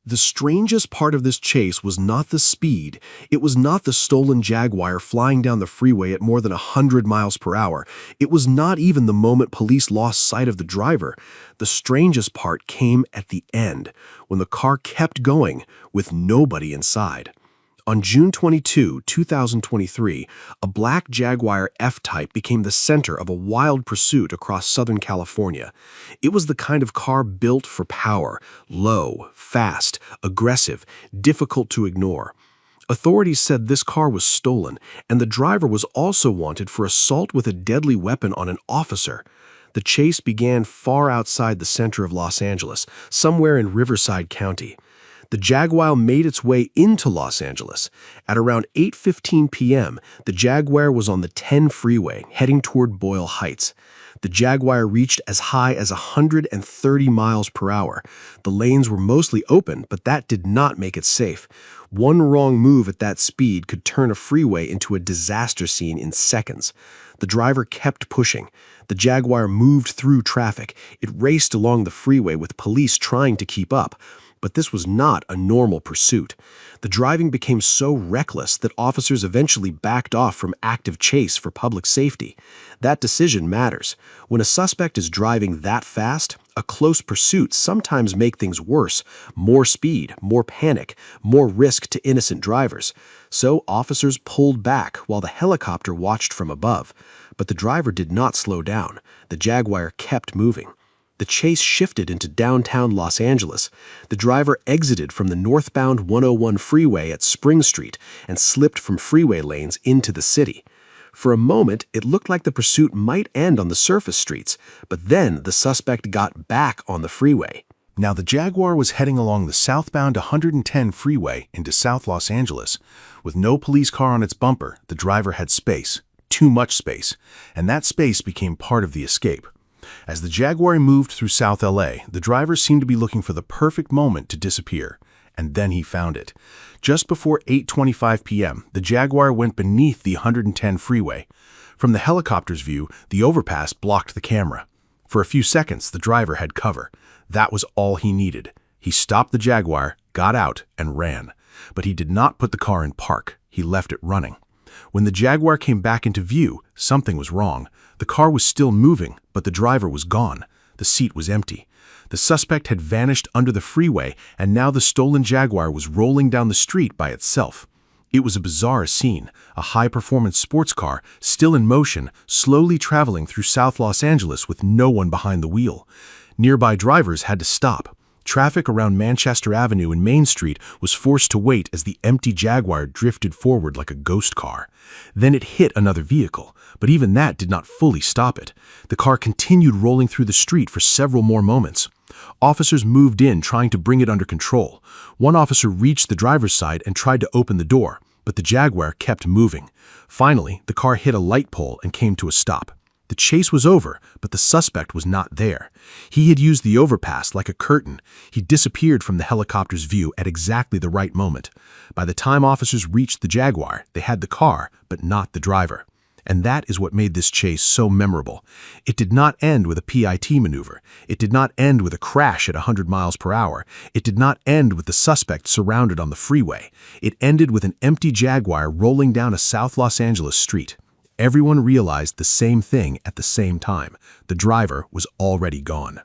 The strangest part of this chase was not the speed. It was not the stolen Jaguar flying down the freeway at more than 100 miles per hour. It was not even the moment police lost sight of the driver. The strangest part came at the end, when the car kept going with nobody inside. On June 22, 2023, a black Jaguar F-Type became the center of a wild pursuit across Southern California. It was the kind of car built for power, low, fast, aggressive, difficult to ignore. Authorities said this car was stolen, and the driver was also wanted for assault with a deadly weapon on an officer. The chase began far outside the center of Los Angeles, somewhere in Riverside County. The Jaguar made its way into Los Angeles. At around 8:15 p.m., the Jaguar was on the 10 freeway, heading toward Boyle Heights. The Jaguar reached as high as 130 miles per hour. The lanes were mostly open, but that did not make it safe. One wrong move at that speed could turn a freeway into a disaster scene in seconds. The driver kept pushing. The Jaguar moved through traffic. It raced along the freeway with police trying to keep up. But this was not a normal pursuit. The driving became so reckless that officers eventually backed off from active chase for public safety. That decision matters. When a suspect is driving that fast, a close pursuit sometimes makes things worse. More speed, more panic, more risk to innocent drivers. So officers pulled back while the helicopter watched from above. But the driver did not slow down. The Jaguar kept moving. The chase shifted into downtown Los Angeles. The driver exited from the northbound 101 freeway at Spring Street and slipped from freeway lanes into the city. For a moment, it looked like the pursuit might end on the surface streets, but then the suspect got back on the freeway. Now, the Jaguar was heading along the southbound 110 freeway into South Los Angeles. With no police car on its bumper, the driver had space, too much space, and that space became part of the escape. As the Jaguar moved through South LA, the driver seemed to be looking for the perfect moment to disappear. And then he found it. Just before 8:25 p.m., the Jaguar went beneath the 110 freeway. From the helicopter's view, the overpass blocked the camera. For a few seconds, the driver had cover. That was all he needed. He stopped the Jaguar, got out, and ran. But he did not put the car in park. He left it running. When the Jaguar came back into view, something was wrong. The car was still moving, but the driver was gone. The seat was empty. The suspect had vanished under the freeway, and now the stolen Jaguar was rolling down the street by itself. It was a bizarre scene, a high-performance sports car, still in motion, slowly traveling through South Los Angeles with no one behind the wheel. Nearby drivers had to stop. Traffic around Manchester Avenue and Main Street was forced to wait as the empty Jaguar drifted forward like a ghost car. Then it hit another vehicle, but even that did not fully stop it. The car continued rolling through the street for several more moments. Officers moved in, trying to bring it under control. One officer reached the driver's side and tried to open the door, but the Jaguar kept moving. Finally, the car hit a light pole and came to a stop. The chase was over, but the suspect was not there. He had used the overpass like a curtain. He disappeared from the helicopter's view at exactly the right moment. By the time officers reached the Jaguar, they had the car, but not the driver. And that is what made this chase so memorable. It did not end with a PIT maneuver. It did not end with a crash at 100 miles per hour. It did not end with the suspect surrounded on the freeway. It ended with an empty Jaguar rolling down a South Los Angeles street. Everyone realized the same thing at the same time. The driver was already gone.